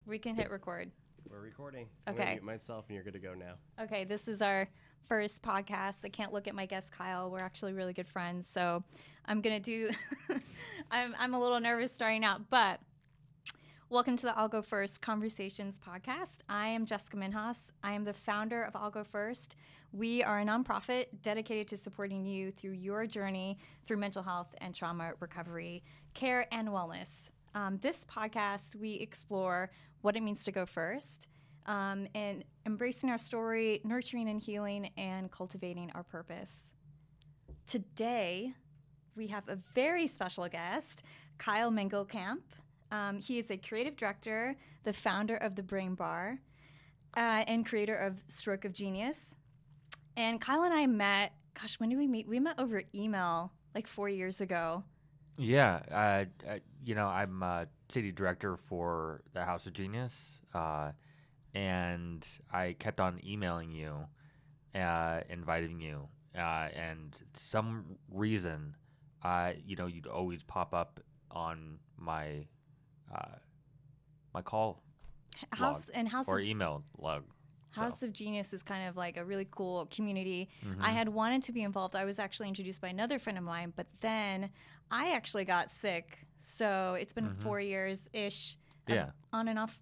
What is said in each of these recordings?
We can hit record. We're recording. Okay. I'm going to mute myself and you're good to go now. Okay, this is our first podcast. I can't look at my guest, Kyle. We're actually really good friends. So I'm going to do, I'm a little nervous starting out, but welcome to the I'll Go First Conversations podcast. I am Jessica Minhas. I am the founder of I'll Go First. We are a nonprofit dedicated to supporting you through your journey through mental health and trauma recovery, care, and wellness. This podcast, we explore what it means to go first, and embracing our story, nurturing and healing, and cultivating our purpose. Today, we have a very special guest, Kyle Mengelkamp. He is a creative director, the founder of the Brain Bar, and creator of Stroke of Genius. And Kyle and I met, when did we meet? We met over email like 4 years ago. Yeah, I'm city director for the House of Genius, and I kept on emailing you, inviting you, and some reason, you'd always pop up on my my call log or email log. House of Genius is kind of like a really cool community. Mm-hmm. I had wanted to be involved. I was actually introduced by another friend of mine, but then I actually got sick. So it's been 4 years-ish on and off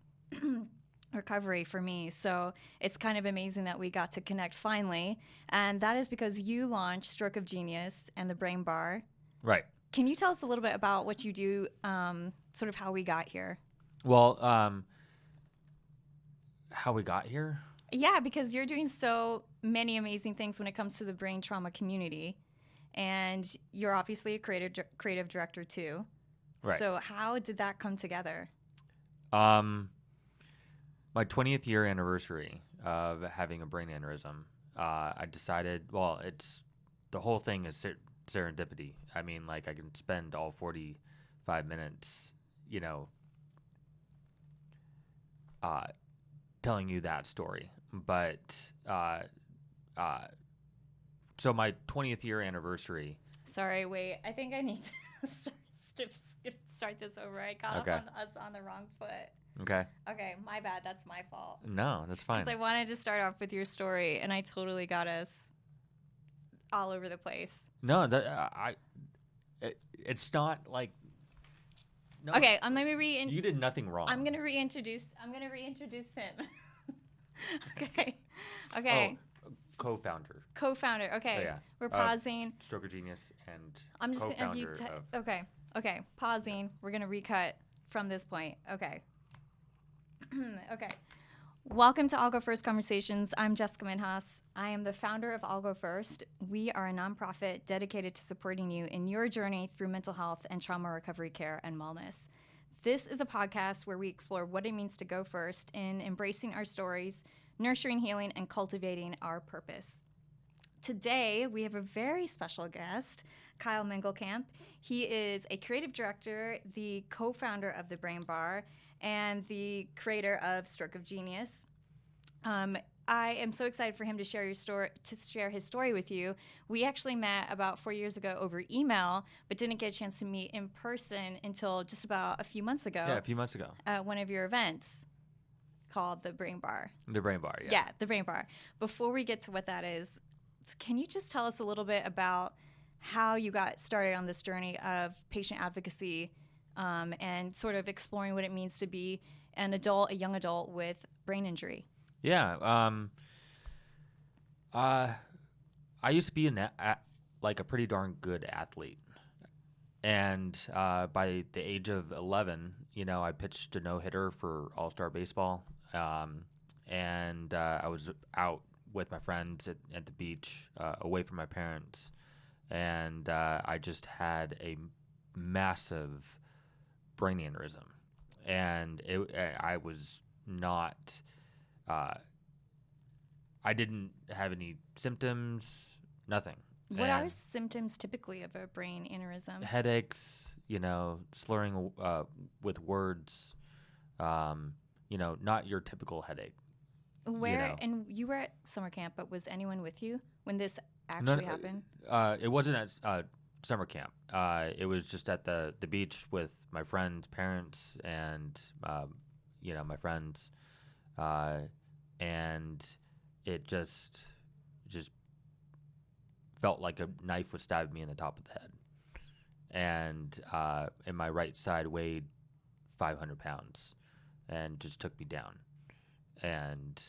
recovery for me. So it's kind of amazing that we got to connect finally. And that is because you launched Stroke of Genius and the Brain Bar. Right. Can you tell us a little bit about what you do, sort of how we got here? Well, how we got here? Yeah, because you're doing so many amazing things when it comes to the brain trauma community. And you're obviously a creative director too. Right. So how did that come together? My 20th year anniversary of having a brain aneurysm, I decided, the whole thing is serendipity. I mean, like I can spend all 45 minutes, telling you that story. But so my 20th year anniversary. Sorry, wait. I think I need to start this over. I got off on the wrong foot. Okay. Okay, my bad. That's my fault. No, that's fine. Because I wanted to start off with your story, and I totally got us all over the place. No, it's not like. No, okay, let me you did nothing wrong. I'm gonna reintroduce him. Okay. Oh, co-founder. Okay. Oh, yeah. We're pausing. Stroke of Genius and I'm just co-founder gonna Okay. Pausing. We're gonna recut from this point. Okay. Okay. Welcome to I'll Go First Conversations. I'm Jessica Minhas. I am the founder of I'll Go First. We are a nonprofit dedicated to supporting you in your journey through mental health and trauma recovery care and wellness. This is a podcast where we explore what it means to go first in embracing our stories, nurturing healing, and cultivating our purpose. Today, we have a very special guest, Kyle Mengelkamp. He is a creative director, the co-founder of the Brain Bar, and the creator of Stroke of Genius. I am so excited for him to share his story with you. We actually met about 4 years ago over email, but didn't get a chance to meet in person until just about a few months ago. Yeah, a few months ago. At one of your events called the Brain Bar. The Brain Bar, yeah. Yeah, the Brain Bar. Before we get to what that is, can you just tell us a little bit about how you got started on this journey of patient advocacy and sort of exploring what it means to be a young adult with brain injury? Yeah. I used to be a pretty darn good athlete. And by the age of 11, I pitched a no-hitter for All-Star Baseball. And I was out with my friends at the beach, away from my parents. And I just had a massive brain aneurysm. And I was not... I didn't have any symptoms, nothing. What are symptoms typically of a brain aneurysm? Headaches, slurring with words, not your typical headache. And you were at summer camp, but was anyone with you when this actually happened? It wasn't at summer camp. It was just at the beach with my friends' parents and my friends, and it just felt like a knife was stabbing me in the top of the head, and my right side weighed 500 pounds, and just took me down. And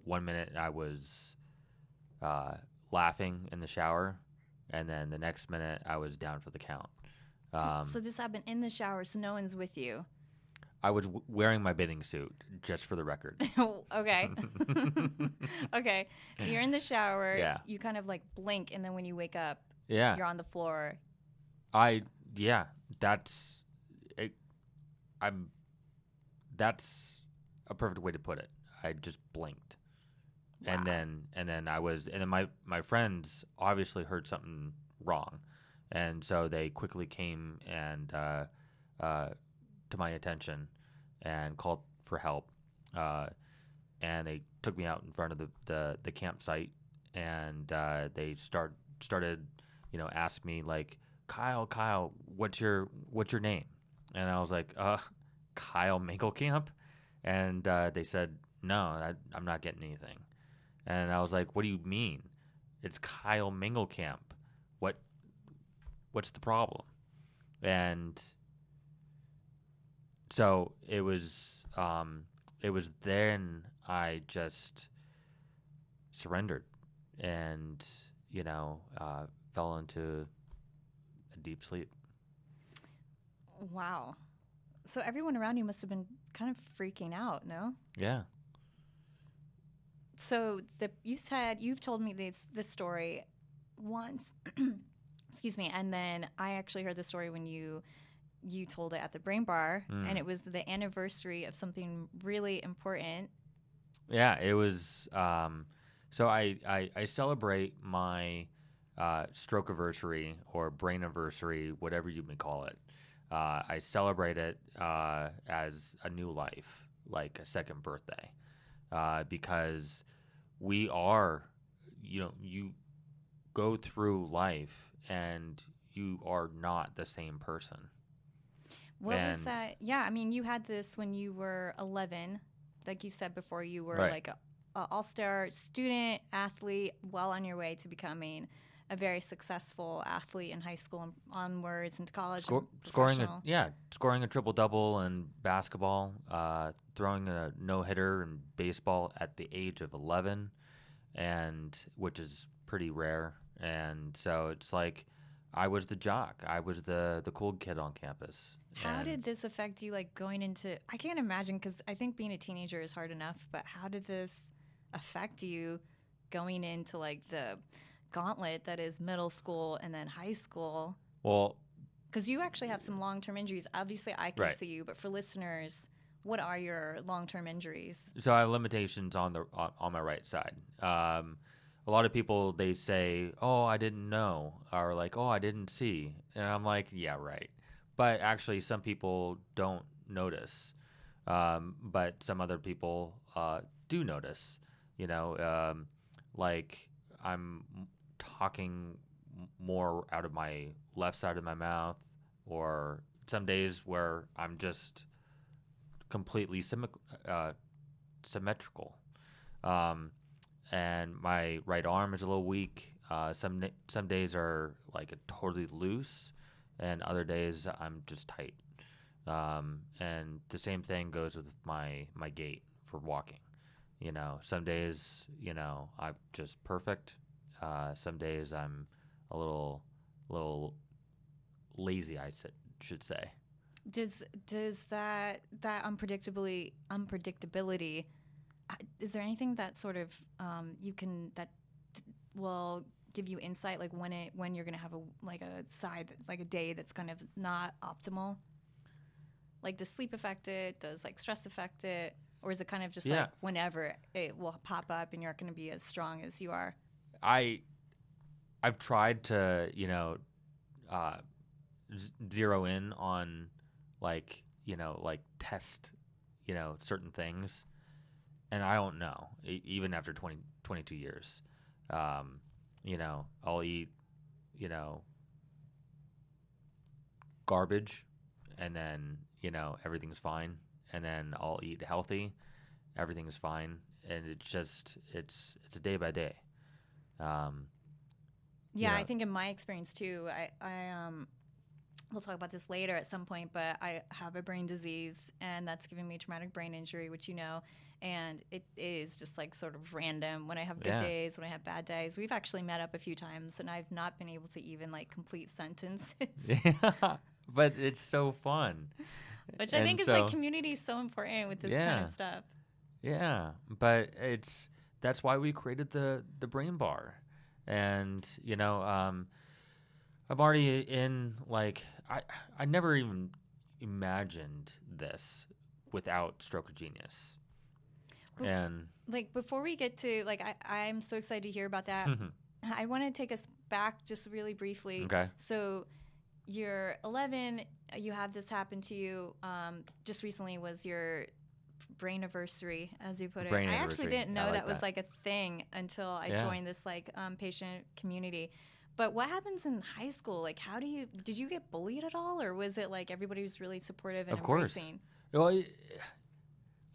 1 minute I was laughing in the shower, and then the next minute I was down for the count. So this happened in the shower, so no one's with you. I was wearing my bathing suit, just for the record. Okay. Okay. You're in the shower. Yeah. You kind of like blink, and then when you wake up, Yeah. you're on the floor. That's it. That's a perfect way to put it. I just blinked. Wow. And then my friends obviously heard something wrong, and so they quickly came and to my attention and called for help, and they took me out in front of the campsite, and they started ask me like, Kyle, what's your name? And I was like, Kyle Mengelkamp. And they said, no, I'm not getting anything. And I was like, what do you mean? It's Kyle Mengelkamp. What's the problem? And so it was then I just surrendered and, fell into a deep sleep. Wow. So everyone around you must have been kind of freaking out, no? Yeah. So you've told me this story once, excuse me, and then I actually heard the story when you told it at the Brain Bar, and it was the anniversary of something really important. Yeah, it was. So I celebrate my stroke anniversary or brain anniversary, whatever you may call it. I celebrate it as a new life, like a second birthday, because we are, you go through life and you are not the same person. What was that? Yeah, I mean, you had this when you were 11. Like you said before, you were Right. like a all-star student, athlete, well on your way to becoming a very successful athlete in high school and onwards into college. Scoring a triple-double in basketball, throwing a no-hitter in baseball at the age of 11, and which is pretty rare. And so it's like I was the jock. I was the cool kid on campus. How did this affect you, like going into, I can't imagine, because I think being a teenager is hard enough, but how did this affect you going into like the gauntlet that is middle school and then high school? Well, because you actually have some long-term injuries. Obviously, I can Right. see you, but for listeners, what are your long-term injuries? so I have limitations on my right side. A lot of people, they say, "Oh, I didn't know," or like, "Oh, I didn't see," and I'm like, "Yeah, right." But actually, some people don't notice, but some other people do notice. Like I'm talking more out of my left side of my mouth, or some days where I'm just completely symmetrical. And my right arm is a little weak. Some days are like totally loose, and other days I'm just tight. And the same thing goes with my gait for walking. Some days I'm just perfect. Some days I'm a little lazy, should say. Does that unpredictability? Is there anything that sort of will give you insight, like when you're gonna have a day that's kind of not optimal? Like, does sleep affect it? Does like stress affect it? Or is it kind of just like whenever it will pop up and you're not going to be as strong as you are? I've tried to zero in on like test certain things, and I don't know. Even after 22 years, I'll eat garbage, and then everything's fine. and then I'll eat healthy. Everything is fine, and it's a day by day. Yeah, know. I think in my experience too, we'll talk about this later at some point, but I have a brain disease, and that's giving me traumatic brain injury, which and it is just like sort of random when I have good days, when I have bad days. We've actually met up a few times, and I've not been able to even like complete sentences. Yeah, but it's so fun. Which I think is like community is so important with this kind of stuff. Yeah, but that's why we created the brain bar. And I'm already in like I never even imagined this without Stroke of Genius. And like before we get to like I'm so excited to hear about that. I want to take us back just really briefly. Okay. So you're 11, you have this happen to you. Just recently was your brain anniversary, as you put it. I actually didn't know that was like a thing until I joined this like patient community. But what happens in high school? Like, did you get bullied at all, or was it like everybody was really supportive and embracing? Well,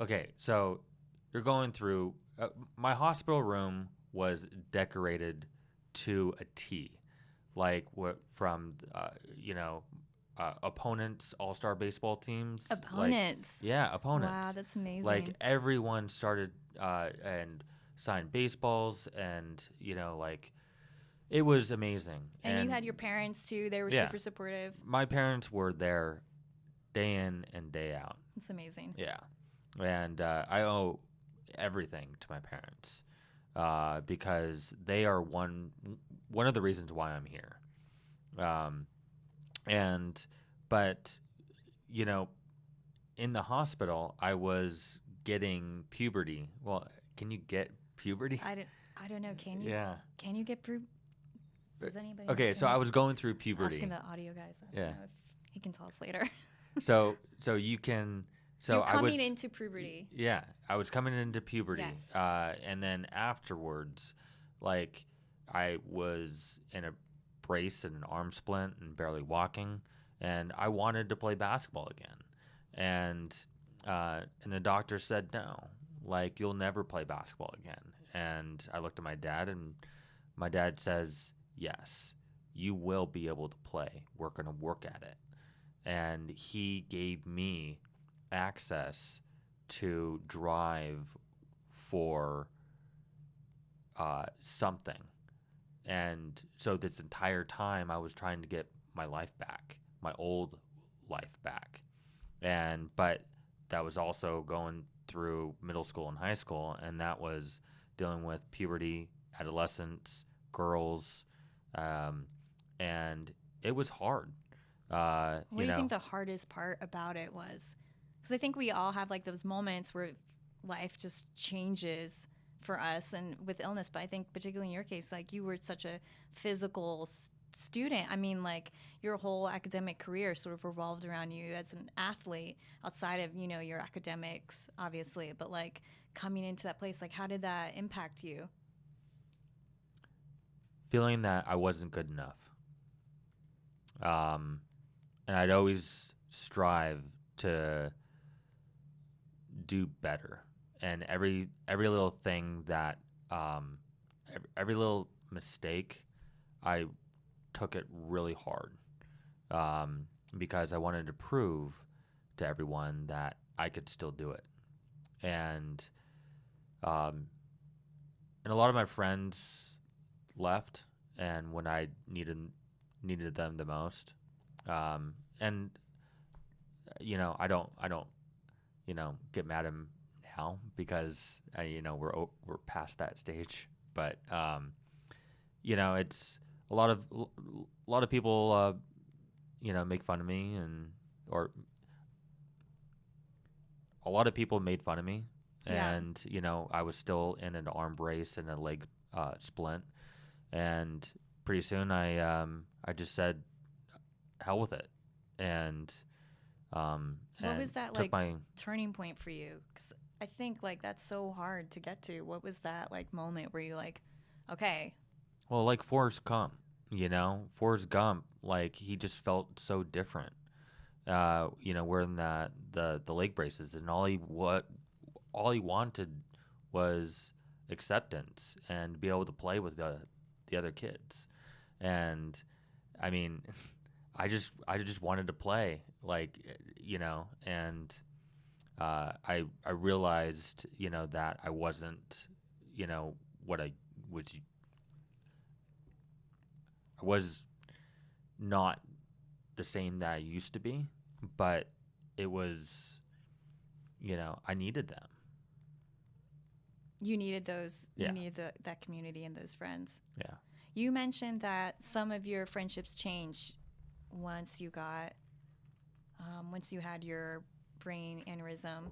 okay, so you're going through. My hospital room was decorated to a T, like from opponents, all-star baseball teams. Opponents. Opponents. Wow, that's amazing. Like everyone started and signed baseballs, and like it was amazing. And you had your parents too. They were super supportive. My parents were there day in and day out. It's amazing. Yeah. And I owe everything to my parents because they are one of the reasons why I'm here. But in the hospital, I was getting puberty. Well, can you get puberty? I don't know. Can you? Yeah. Can you get puberty? Does anybody? Okay, so I was going through puberty. Asking the audio guys. I don't know if he can tell us later. so you can. So you're coming into puberty. Yeah, I was coming into puberty. Yes. And then afterwards, like I was in a brace and an arm splint and barely walking, and I wanted to play basketball again. And the doctor said no, like you'll never play basketball again. And I looked at my dad, and my dad says, yes, you will be able to play. We're going to work at it. And he gave me access to drive for something. And so this entire time I was trying to get my life back, my old life back. But that was also going through middle school and high school, and that was dealing with puberty, adolescence, girls, and it was hard. What do you think the hardest part about it was? Because I think we all have like those moments where life just changes for us and with illness. But I think particularly in your case, like you were such a physical student. I mean, like your whole academic career sort of revolved around you as an athlete outside of, your academics, obviously. But like coming into that place, like how did that impact you? Feeling that I wasn't good enough. And I'd always strive to do better, and every little thing that every little mistake, I took it really hard because I wanted to prove to everyone that I could still do it. And a lot of my friends left, and when I needed them the most, and I don't get mad at him now because we're past that stage. But it's a lot of people make fun of me, or a lot of people made fun of me, and I was still in an arm brace and a leg splint, and pretty soon I just said hell with it, and what was that like turning point for you? Because I think like that's so hard to get to. What was that like moment where you like, okay? Well, like Forrest Gump, like he just felt so different, wearing the leg braces, and all he wanted was acceptance and be able to play with the other kids. And I mean, I just wanted to play, like, and I realized, that I wasn't, what I was not the same that I used to be, but it was, I needed them. You needed those. Yeah. You needed that community and those friends. Yeah. You mentioned that some of your friendships changed once you had your brain aneurysm,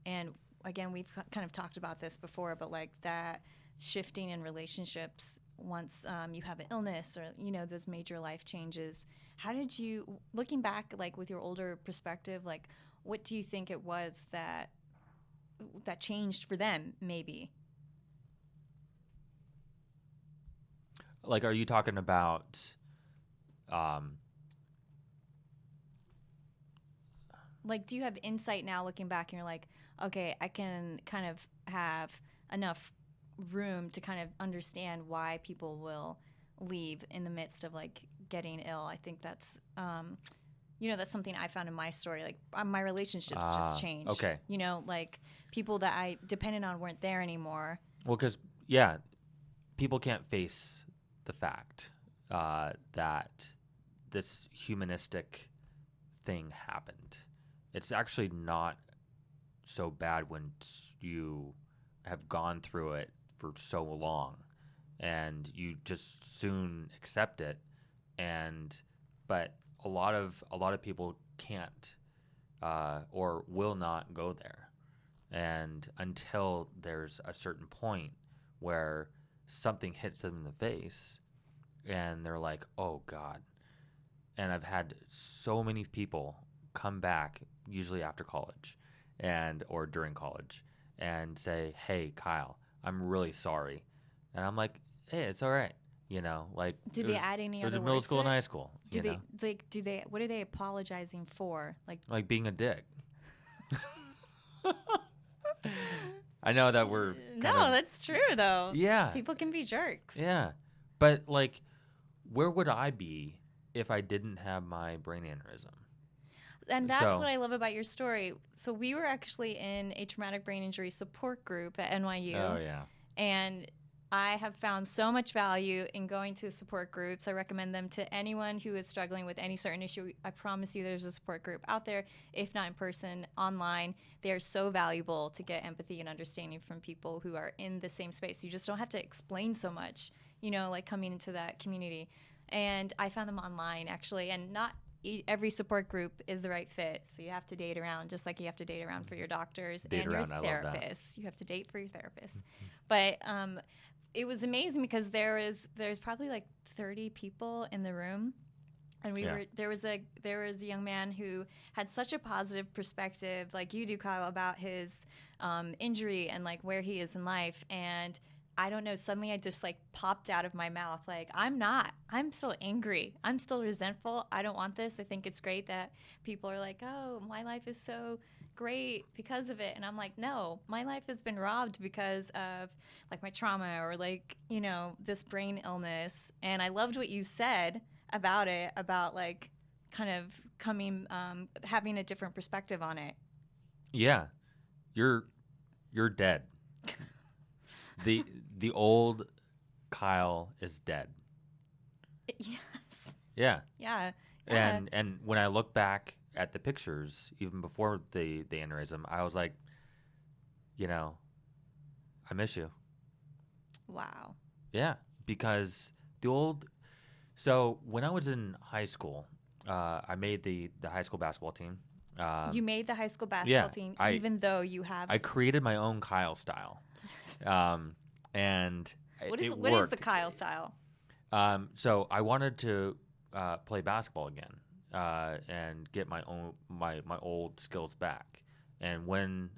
and again, we've kind of talked about this before, but like that shifting in relationships once you have an illness or those major life changes. How did you, looking back, like with your older perspective, like what do you think it was that changed for them, maybe? Like, are you talking about like, do you have insight now looking back and you're like, okay, I can kind of have enough room to kind of understand why people will leave in the midst of like getting ill? I think that's that's something I found in my story. Like my relationships just changed. Okay. Like people that I depended on weren't there anymore. Well, because people can't face the fact that this humanistic thing happened. It's actually not so bad when you have gone through it for so long, and you just soon accept it. But a lot of people can't or will not go there, and until there's a certain point where something hits them in the face, and they're like, "Oh God." And I've had so many people come back, usually after college or during college, and say, "Hey, Kyle, I'm really sorry." And I'm like, "Hey, it's all right." Like, do they add any other words? It was other middle words school to and it? high school. What are they apologizing for? Like being a dick. I know that we're that's true though. Yeah. People can be jerks. Yeah. But like, where would I be if I didn't have my brain aneurysm? And that's what I love about your story. So we were actually in a traumatic brain injury support group at NYU. Oh, yeah. And I have found so much value in going to support groups. I recommend them to anyone who is struggling with any certain issue. I promise you there's a support group out there, if not in person, online. They are so valuable to get empathy and understanding from people who are in the same space. You just don't have to explain so much, like coming into that community. And I found them online, actually, and not every support group is the right fit. So you have to date around, just like you have to date around for your doctors and your therapists. You have to date for your therapist. But it was amazing because there's probably like 30 people in the room, and there was a young man who had such a positive perspective, like you do, Kyle, about his injury and like where he is in life. And I don't know, suddenly I just like popped out of my mouth like, I'm still angry. I'm still resentful. I don't want this. I think it's great that people are like, oh, my life is so great because of it. And I'm like, no, my life has been robbed because of like my trauma or like, this brain illness. And I loved what you said about it, about like kind of having a different perspective on it. Yeah. You're dead. The old Kyle is dead. Yes. Yeah. Yeah. And when I look back at the pictures, even before the aneurysm, I was like, I miss you. Wow. Yeah, because so when I was in high school, I made the high school basketball team. You made the high school basketball team, even though you have... I created my own Kyle style. And what is the Kyle style? So I wanted to play basketball again and get my old skills back. And when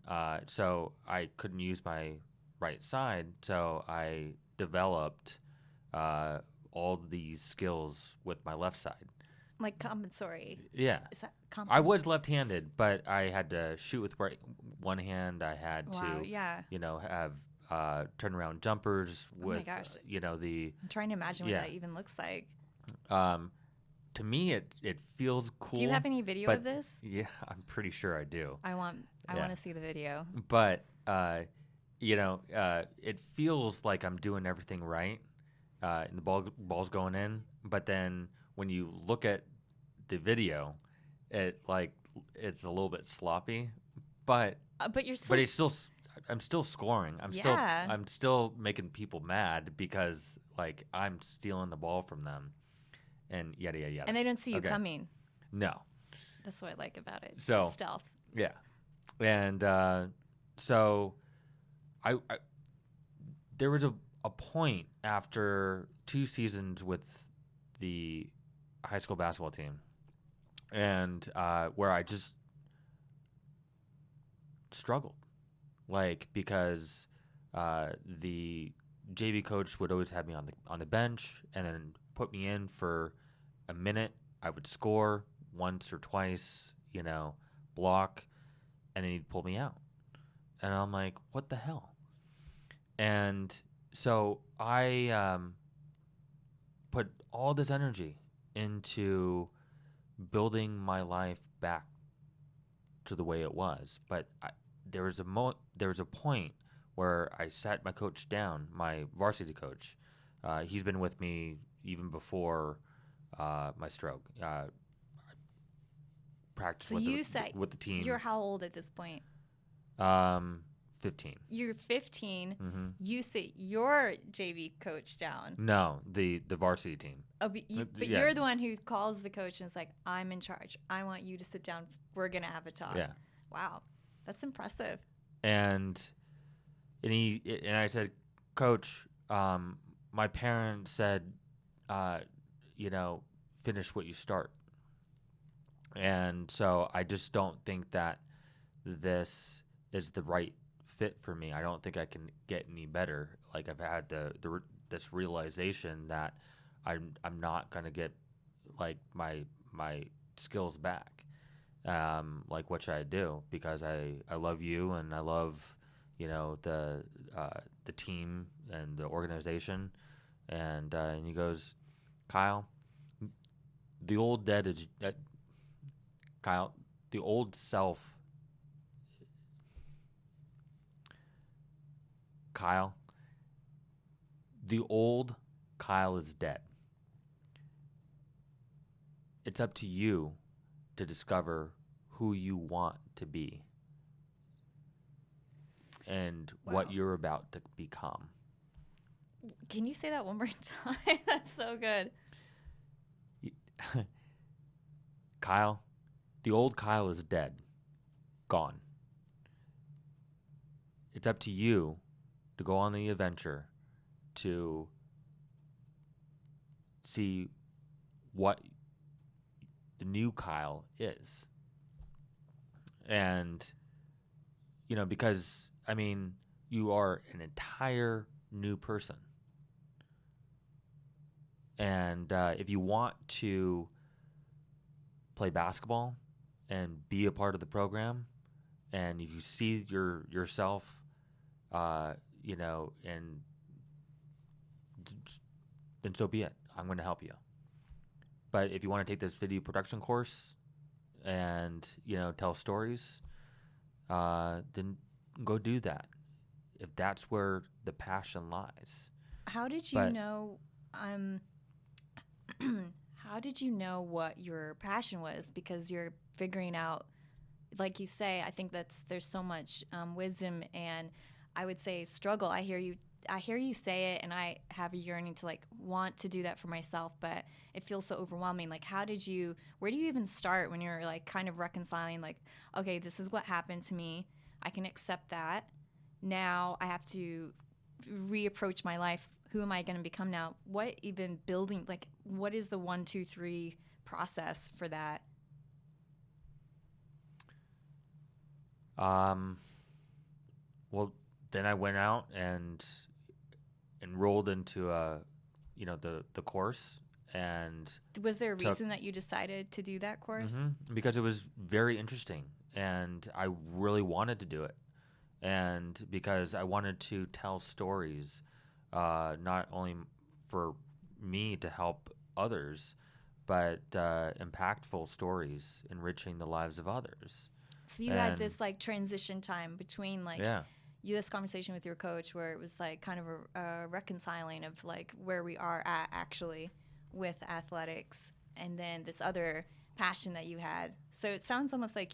so I couldn't use my right side, so I developed all these skills with my left side. Like compensatory. Yeah. Is that I was left-handed, but I had to shoot with one hand. I had to, have turnaround jumpers with, gosh. the. I'm trying to imagine what that even looks like. To me, it feels cool. Do you have any video of this? Yeah, I'm pretty sure I do. I want to see the video. But it feels like I'm doing everything right, and the ball's going in. But then when you look at the video, it's a little bit sloppy. But you're still. But it's still. I'm still scoring. I'm still making people mad because I'm stealing the ball from them, and yada yada yada. And they don't see you coming. No. That's what I like about it. So stealth. Yeah, and so I there was a point after 2 seasons with the high school basketball team, and where I just struggled, because the JV coach would always have me on the bench and then put me in for a minute. I would score once or twice, block, and then he'd pull me out. And I'm like, what the hell? And so I put all this energy into building my life back to the way it was. But there was a point where I sat my coach down, my varsity coach. He's been with me even before my stroke. Practice with the team. You're how old at this point? 15. You're 15. Mm-hmm. You sit your JV coach down. No, the varsity team. Oh, but you're the one who calls the coach and is like, I'm in charge. I want you to sit down. We're going to have a talk. Yeah. Wow. That's impressive. And I said, Coach, my parents said, finish what you start. And so I just don't think that this is the right fit for me. I don't think I can get any better. I've had this realization that I'm not going to get my skills back. What should I do? Because I love you and I love the team and the organization. And he goes, Kyle, the old dead is Kyle, the old self. Kyle, the old Kyle is dead. It's up to you to discover who you want to be and what you're about to become. Can you say that one more time? That's so good. Kyle, the old Kyle is dead. Gone. It's up to you to go on the adventure to see what the new Kyle is. And, because, you are an entire new person. And if you want to play basketball and be a part of the program, and if you see yourself, and then so be it. I'm going to help you. But if you want to take this video production course and, tell stories, then go do that. If that's where the passion lies. How did you know? How did you know what your passion was? Because you're figuring out, like you say, I think there's so much wisdom and I would say struggle. I hear you say it, and I have a yearning to want to do that for myself, but it feels so overwhelming. Where do you even start when you're kind of reconciling okay, this is what happened to me. I can accept that. Now I have to reapproach my life. Who am I going to become now? What even building, what is the 1, 2, 3 process for that? Well, then I went out and enrolled into the course, and Was there a took- reason that you decided to do that course? because it was very interesting, and I really wanted to do it, and because I wanted to tell stories, not only for me to help others, but impactful stories enriching the lives of others. So you had And- this like transition time between like Yeah. you this conversation with your coach where it was like kind of a reconciling of like where we are at actually with athletics, and then this other passion that you had. So it sounds almost like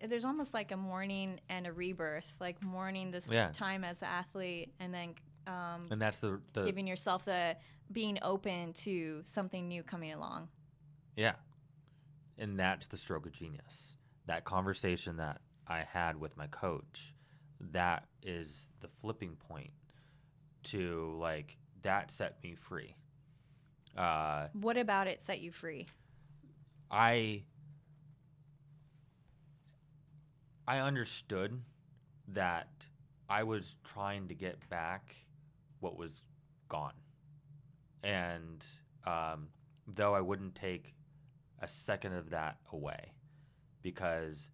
there's almost like a mourning and a rebirth, like mourning this time as an athlete, and then And that's the giving yourself the being open to something new coming along. Yeah. And that's the stroke of genius. That conversation that I had with my coach, that is the flipping point to like, that set me free. What about it set you free? I understood that I was trying to get back what was gone. And though I wouldn't take a second of that away, because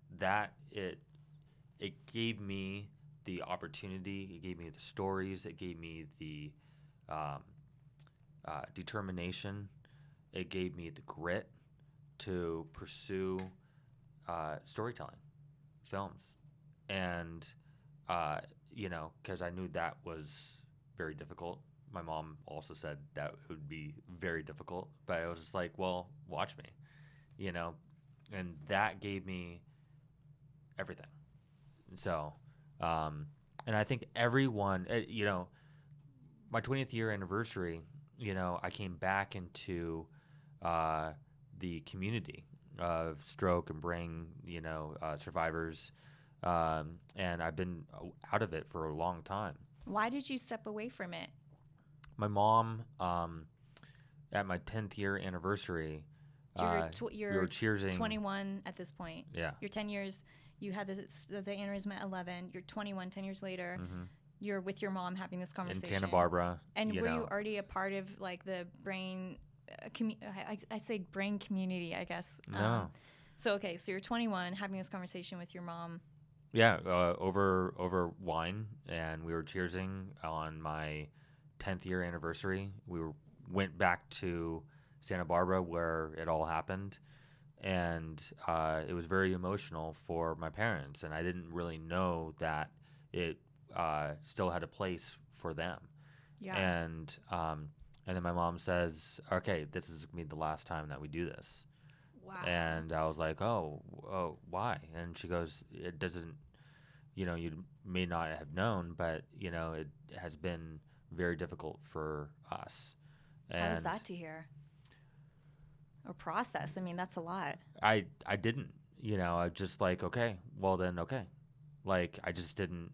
it gave me the opportunity, it gave me the stories, it gave me the determination, it gave me the grit to pursue storytelling, films, and because I knew that was very difficult. My mom also said that it would be very difficult, but I was just like, well, watch me, and that gave me everything. So, and I think everyone, my 20th year anniversary, I came back into the community of stroke and brain, survivors, and I've been out of it for a long time. Why did you step away from it? My mom, at my 10th year anniversary, You're we were cheersing. 21 at this point. Yeah. You're 10 years. You had the aneurysm at 11. You're 21, 10 years later. You're with your mom having this In conversation. Santa Barbara. And were you already a part of like the brain, I say brain community, I guess. No. So you're 21 having this conversation with your mom. Yeah, over wine, and we were cheersing on my 10th year anniversary. Went back to Santa Barbara where it all happened, and it was very emotional for my parents, and I didn't really know that it still had a place for them. Yeah. And then my mom says, "Okay, this is gonna be the last time that we do this." Wow. And I was like, oh, why? And she goes, it doesn't, you may not have known, but, it has been very difficult for us. And How was that to hear? Or process? I mean, that's a lot. I didn't, I just like, okay, well then, okay. Like, I just didn't,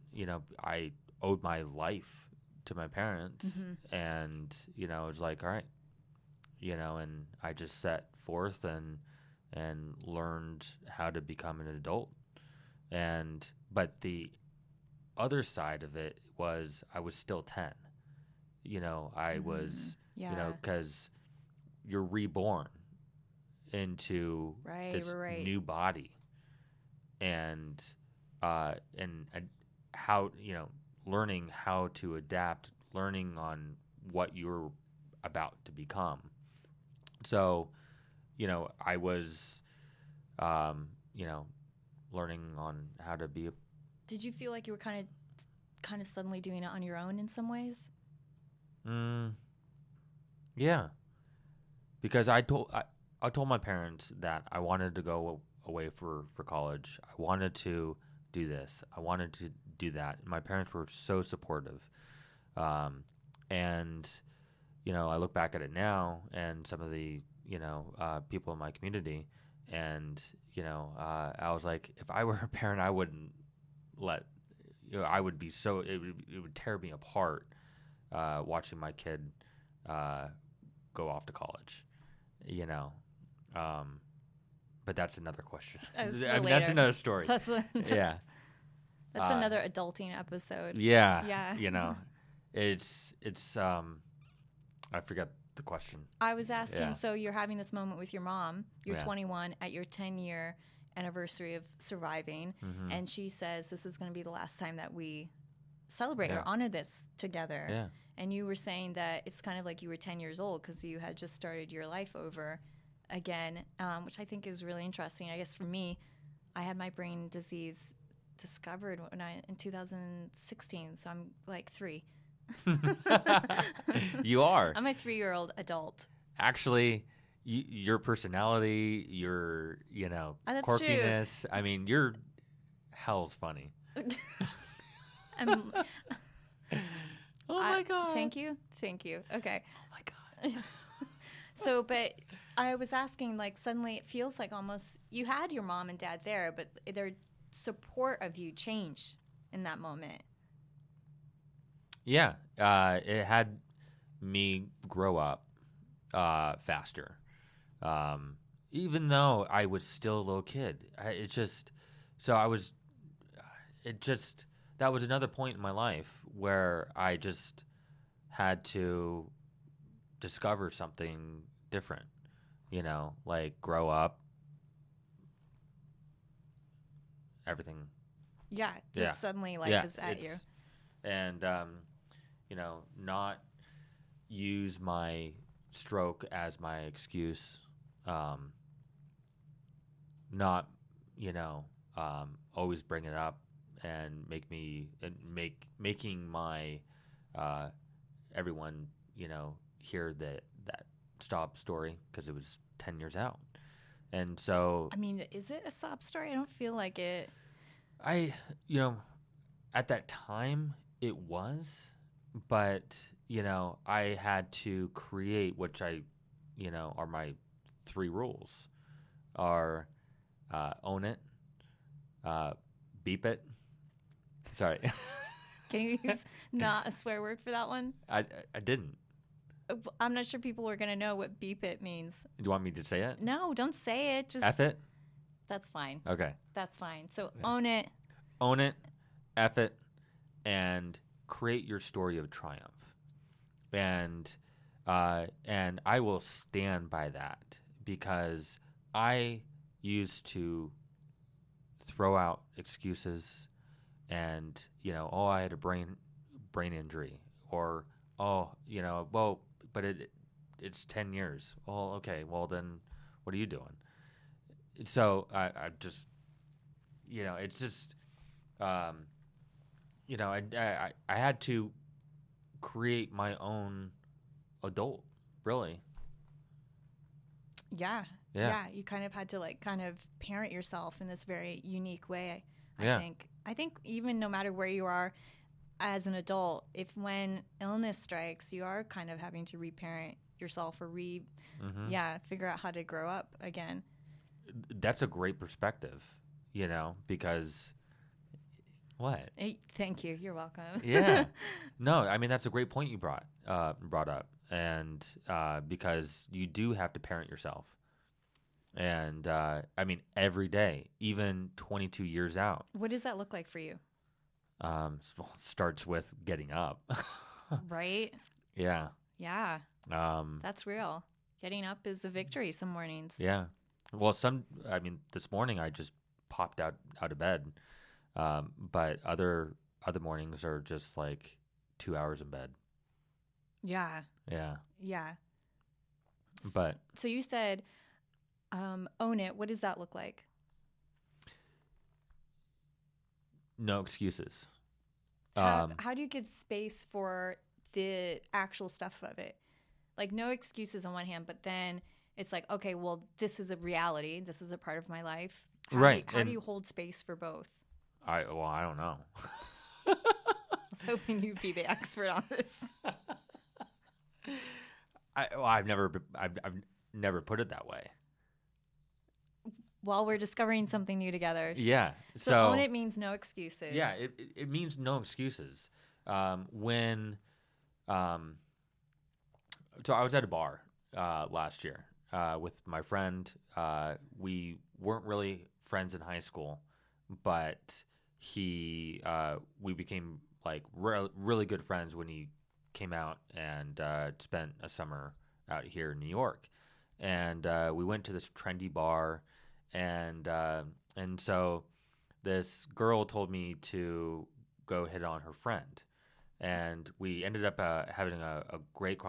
I owed my life to my parents, and, it was like, all right, and I just set forth and learned how to become an adult. But the other side of it was I was still 10. I was, because you're reborn into this new body, and how, learning how to adapt, learning on what you're about to become. So, I was, learning on how to be. Did you feel like you were kind of suddenly doing it on your own in some ways? Yeah, because I told my parents that I wanted to go away for college. I wanted to do this. I wanted to do that. And my parents were so supportive, and I look back at it now, and some of the people in my community, and I was like, if I were a parent, I wouldn't let, I would be so, it would tear me apart watching my kid go off to college, but that's another question. That's another story. Yeah. That's another adulting episode. Yeah. Yeah. It's I forget the question. I was asking, Yeah. so you're having this moment with your mom. You're Yeah. 21 at your 10-year anniversary of surviving, Mm-hmm. and she says this is going to be the last time that we celebrate Yeah. or honor this together. Yeah. And you were saying that it's kind of like you were 10 years old because you had just started your life over again, which I think is really interesting. I guess for me, I had my brain disease discovered in 2016, so I'm like 3. You are. I'm a 3-year-old adult. Actually, your personality, your, That's true. quirkiness. I mean, you're hell's funny. I'm, Oh my God. Thank you. Okay. Oh my God. So, but I was asking, like, suddenly it feels like almost you had your mom and dad there, but their support of you changed in that moment. Yeah. It had me grow up faster. Even though I was still a little kid. That was another point in my life where I just had to discover something different, like grow up, everything. Yeah, just Yeah. suddenly life Yeah, is at you. And, not use my stroke as my excuse, not, always bring it up and making my, everyone, hear that stop story because it was 10 years out. And so I mean, is it a sob story? I don't feel like it. at that time it was, but, I had to create, which are my 3 rules are, own it, beep it. Sorry. Can you use not a swear word for that one? I didn't. I'm not sure people are going to know what beep it means. Do you want me to say it? No, don't say it. Just F it? That's fine. Okay. That's fine. So Yeah. own it. Own it, F it, and create your story of triumph. And I will stand by that because I used to throw out excuses and, I had a brain injury, or, well, but it's 10 years. Well, okay, well then what are you doing? So I just, it's just, I had to create my own adult, really. Yeah. Yeah. Yeah. You kind of had to kind of parent yourself in this very unique way. Yeah. I think even no matter where you are as an adult, if when illness strikes, you are kind of having to reparent yourself or figure out how to grow up again. That's a great perspective, because what? Thank you. You're welcome. Yeah. No, I mean, that's a great point you brought up. And because you do have to parent yourself. And I mean, every day, even 22 years out. What does that look like for you? Starts with getting up. Right? Yeah. Yeah. That's real. Getting up is a victory some mornings. Yeah. Well, this morning I just popped out of bed. But other mornings are just like 2 hours in bed. Yeah. Yeah. Yeah. But so you said, own it. What does that look like? no excuses. How do you give space for the actual stuff of it? Like no excuses on one hand, but then it's like, okay, well, this is a reality. This is a part of my life. How do you hold space for both? I don't know. I was hoping you'd be the expert on this. I've never put it that way. Well, we're discovering something new together. Yeah. So own it means no excuses. Yeah, it means no excuses. So I was at a bar last year with my friend. We weren't really friends in high school, but we became like really good friends when he came out and spent a summer out here in New York, and we went to this trendy bar, and so this girl told me to go hit on her friend, and we ended up having a great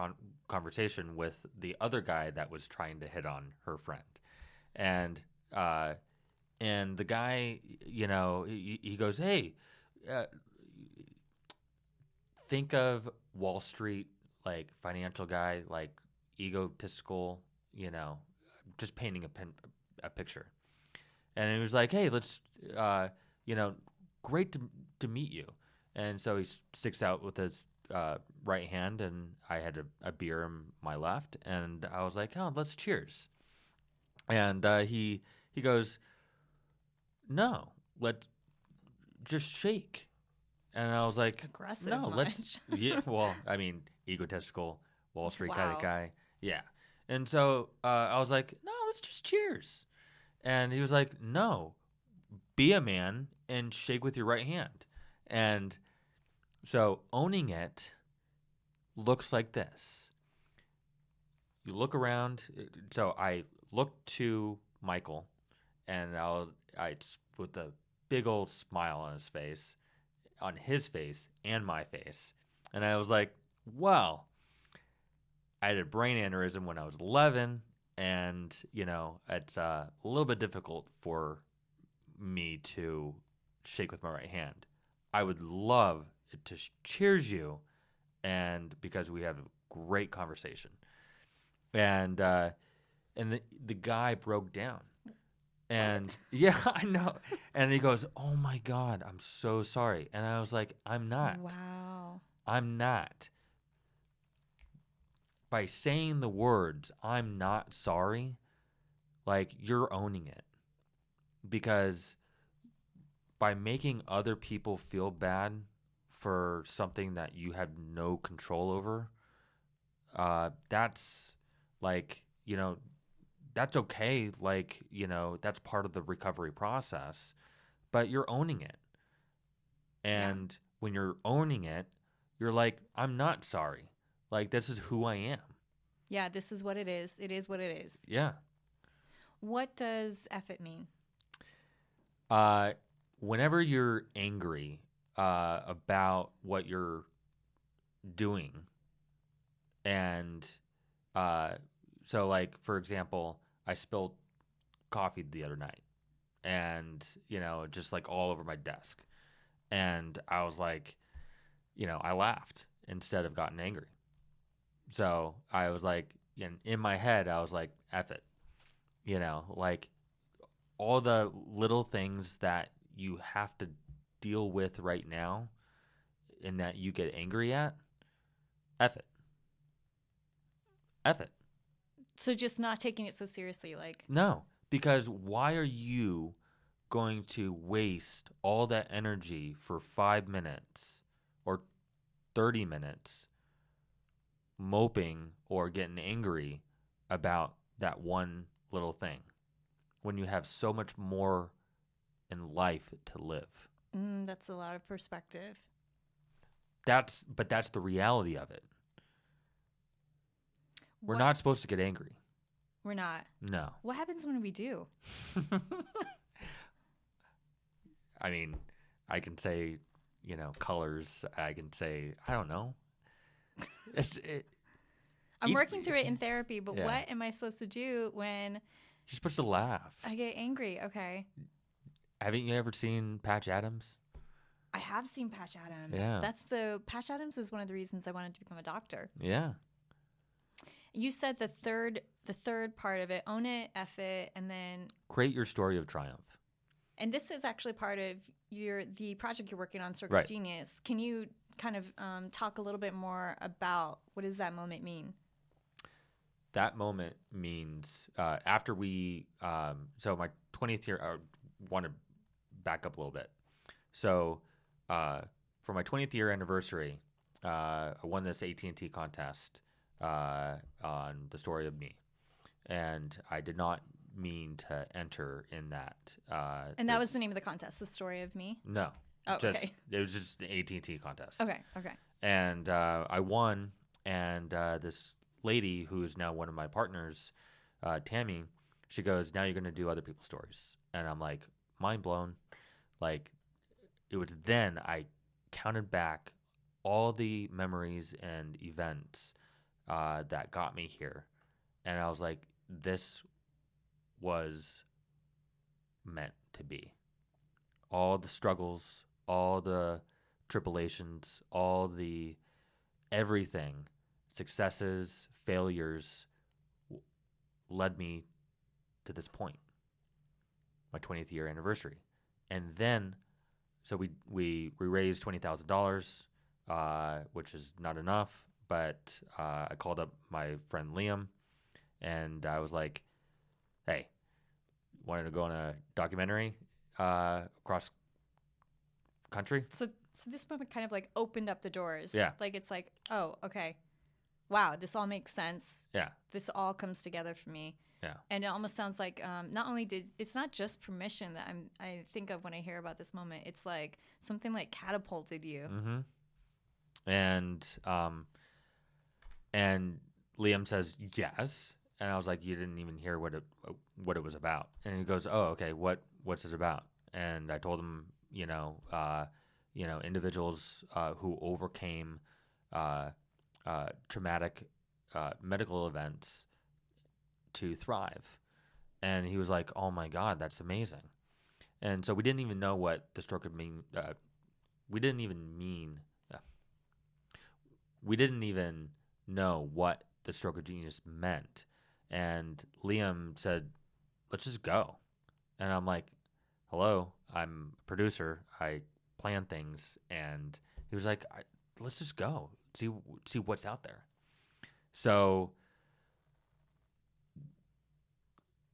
conversation with the other guy that was trying to hit on her friend, and the guy, he goes, "Hey, think of Wall Street, like financial guy, like egotistical, just painting a picture." And he was like, "Hey, let's, great to meet you." And so he sticks out with his right hand, and I had a beer in my left, and I was like, "Oh, let's cheers." And he goes, "No, let's just shake." And I was like, Aggressive "No, much. let's." Yeah, well, I mean, egotistical Wall Street kind Wow. of guy. Yeah. And so I was like, "No, let's just cheers." And he was like, "No, be a man and shake with your right hand." And so owning it looks like this. You look around. So I looked to Michael, and with a big old smile on his face and my face. And I was like, "Well, I had a brain aneurysm when I was 11, and it's a little bit difficult for me to shake with my right hand. I would love to cheers you, and because we have a great conversation." And the guy broke down. And yeah, I know. And he goes, "Oh my God, I'm so sorry." And I was like, "I'm not. Wow. I'm not." By saying the words, "I'm not sorry," like you're owning it. Because by making other people feel bad for something that you have no control over, that's like, that's okay. Like, that's part of the recovery process, but you're owning it. And when you're owning it, you're like, "I'm not sorry. Like, this is who I am." Yeah, this is what it is. It is what it is. Yeah. What does F it mean? Whenever you're angry about what you're doing, and so, like, for example, I spilled coffee the other night, and just like all over my desk, and I was like, I laughed instead of gotten angry. So I was like, in my head, I was like, "F it," like all the little things that you have to deal with right now, and that you get angry at, F it. F it. So just not taking it so seriously, like, No, because why are you going to waste all that energy for 5 minutes or 30 minutes moping or getting angry about that one little thing when you have so much more in life to live? that's a lot of perspective. But that's the reality of it. We're not supposed to get angry. We're not. No. What happens when we do? I mean, I can say, colors. I can say, I don't know. I'm working through it in therapy, but Yeah. what am I supposed to do when You're supposed to laugh. I get angry? Okay. Haven't you ever seen Patch Adams? I have seen Patch Adams. Yeah. Patch Adams is one of the reasons I wanted to become a doctor. Yeah. You said the third part of it, own it, F it, and then Create your story of triumph. and this is actually part of the project you're working on, Circle Right. Genius. Can you kind of talk a little bit more about what does that moment mean? That moment means after we, so my 20th year, I want to back up a little bit. So for my 20th year anniversary, I won this AT&T contest on the story of me. And I did not mean to enter in that. And that was the name of the contest, The Story of Me? No. Oh, just, okay. It was just an AT&T contest. Okay. And I won, and this lady who is now one of my partners, Tammy, she goes, now you're going to do other people's stories. And I'm like, mind blown. Like, it was then I counted back all the memories and events that got me here. And I was like, this was meant to be. All the struggles, all the tribulations, all the everything, successes, failures, led me to this point, my 20th year anniversary. And then, so we raised $20,000, which is not enough, but I called up my friend Liam, and I was like, hey, wanted to go on a documentary across country? So this moment kind of like opened up the doors. Yeah. Like it's like, oh, okay. Wow, this all makes sense. Yeah. This all comes together for me. Yeah. And it almost sounds like not only it's not just permission that I think of when I hear about this moment. It's like something like catapulted you. Mm-hmm. And Liam says yes, and I was like, you didn't even hear what it was about. And he goes, oh, okay, what's it about? And I told him, individuals who overcame traumatic medical events to thrive. And he was like, oh my God, that's amazing. And so we didn't even know what the stroke would mean. We didn't even know what the stroke of genius meant. And Liam said, let's just go. And I'm like, hello, I'm a producer. I plan things. And he was like, let's just go. See what's out there. So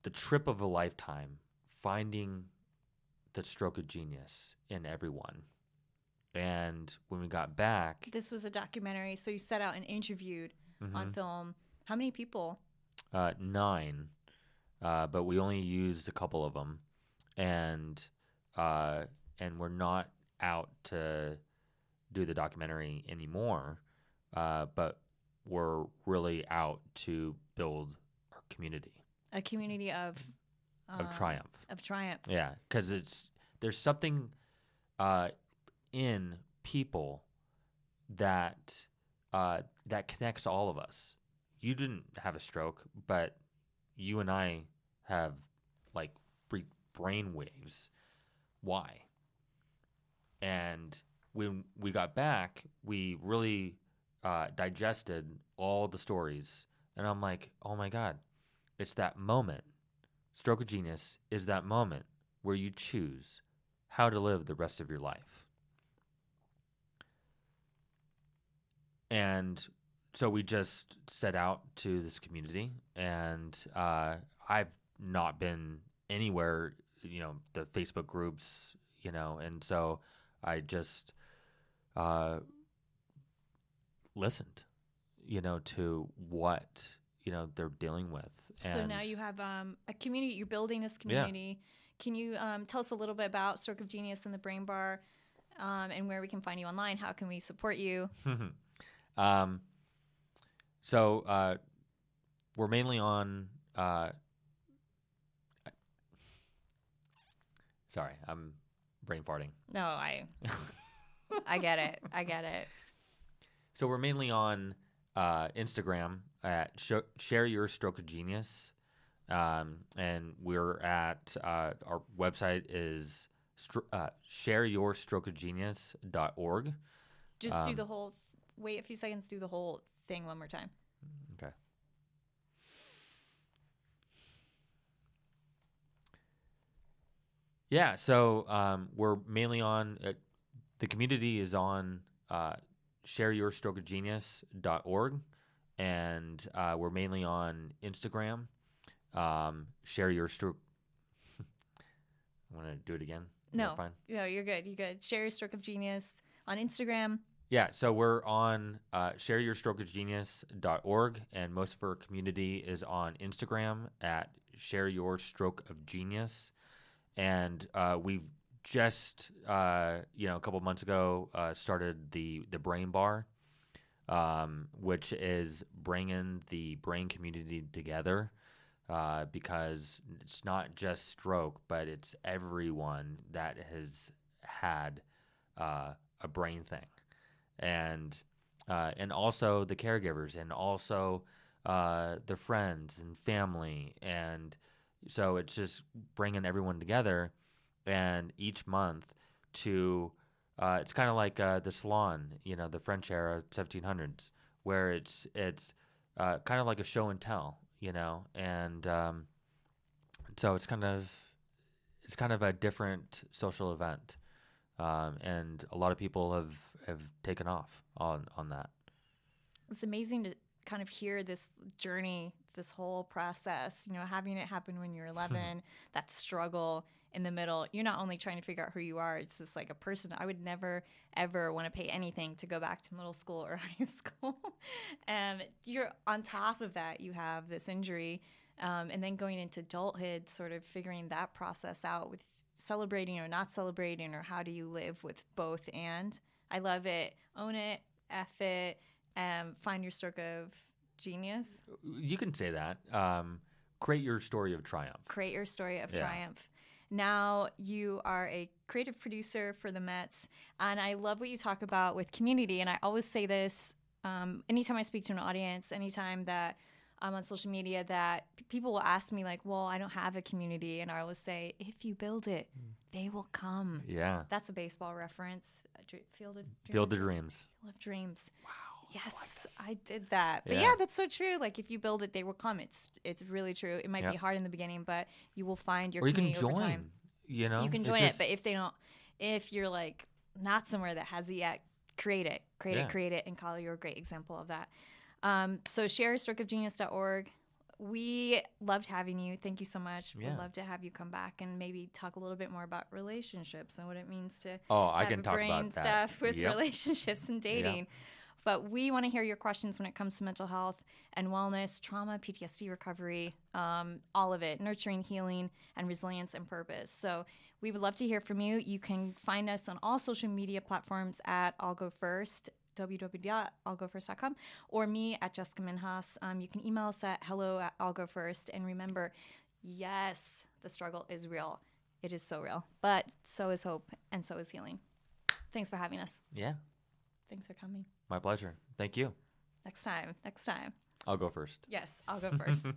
the trip of a lifetime, finding the stroke of genius in everyone. And when we got back... This was a documentary, so you set out and interviewed on film. How many people? 9, but we only used a couple of them. And we're not out to do the documentary anymore, but we're really out to build our community. A community of triumph. Of triumph. Yeah, because there's something in people that connects all of us. You didn't have a stroke, but you and I have like brain waves. Why? And when we got back, we really digested all the stories, and I'm like, oh my God. It's that moment. Stroke of genius is that moment where you choose how to live the rest of your life. And so we just set out to this community, and I've not been anywhere, the Facebook groups, and so I just listened, to what they're dealing with. So now you have a community. You're building this community. Yeah. Can you tell us a little bit about Stroke of Genius and the Brain Bar, and where we can find you online? How can we support you? So we're mainly on. Sorry, I'm brain farting. No, I get it. I get it. So we're mainly on Instagram at Share Your Stroke of Genius, and we're at our website is shareyourstrokeofgenius.org. Just do the whole. Wait a few seconds. Do the whole thing one more time. Okay. Yeah. So we're mainly on. The community is on shareyourstrokeofgenius.org. And we're mainly on Instagram. Share your stroke. I want to do it again. No, you're good. You're good. Share your stroke of genius on Instagram. Yeah, so we're on shareyourstrokeofgenius.org, and most of our community is on Instagram at shareyourstrokeofgenius. And we've just, a couple months ago, started the Brain Bar. which is bringing the brain community together, because it's not just stroke, but it's everyone that has had a brain thing, and also the caregivers, and also the friends and family, and so it's just bringing everyone together, and each month to it's kind of like the salon, the French era 1700s, where it's kind of like a show and tell, and so it's kind of a different social event, and a lot of people have taken off on that. It's amazing to kind of hear this journey, this whole process, having it happen when you're 11, that struggle in the middle. You're not only trying to figure out who you are, it's just like a person. I would never, ever want to pay anything to go back to middle school or high school. And you're on top of that, you have this injury. And then going into adulthood, sort of figuring that process out with celebrating or not celebrating, or how do you live with both and. I love it. Own it, F it, find your stroke of genius. You can say that. Create your story of triumph. Create your story of triumph. Now you are a creative producer for the Mets, and I love what you talk about with community. And I always say this anytime I speak to an audience, anytime that I'm on social media, that people will ask me like, well, I don't have a community. And I always say, if you build it, they will come. Yeah. That's a baseball reference. Field of Dreams. Field of Dreams. Field of Dreams. Wow. Yes, I did that. But yeah, that's so true. Like, if you build it, they will come. It's really true. It might be hard in the beginning, but you will find your community over time. You can join. You can join it, but if you're like not somewhere that has it yet, create it, and Kyle, you're a great example of that. So share strokeofgenius.org. We loved having you. Thank you so much. We'd love to have you come back and maybe talk a little bit more about relationships and what it means to I can talk brain about that stuff with relationships and dating. Yep. But we want to hear your questions when it comes to mental health and wellness, trauma, PTSD recovery, all of it, nurturing, healing, and resilience and purpose. So we would love to hear from you. You can find us on all social media platforms at illgofirst, www.illgofirst.com, or me at Jessica Minhas. You can email us at hello@illgofirst. And remember, yes, the struggle is real. It is so real. But so is hope, and so is healing. Thanks for having us. Yeah. Thanks for coming. My pleasure. Thank you. Next time. I'll go first. Yes, I'll go first.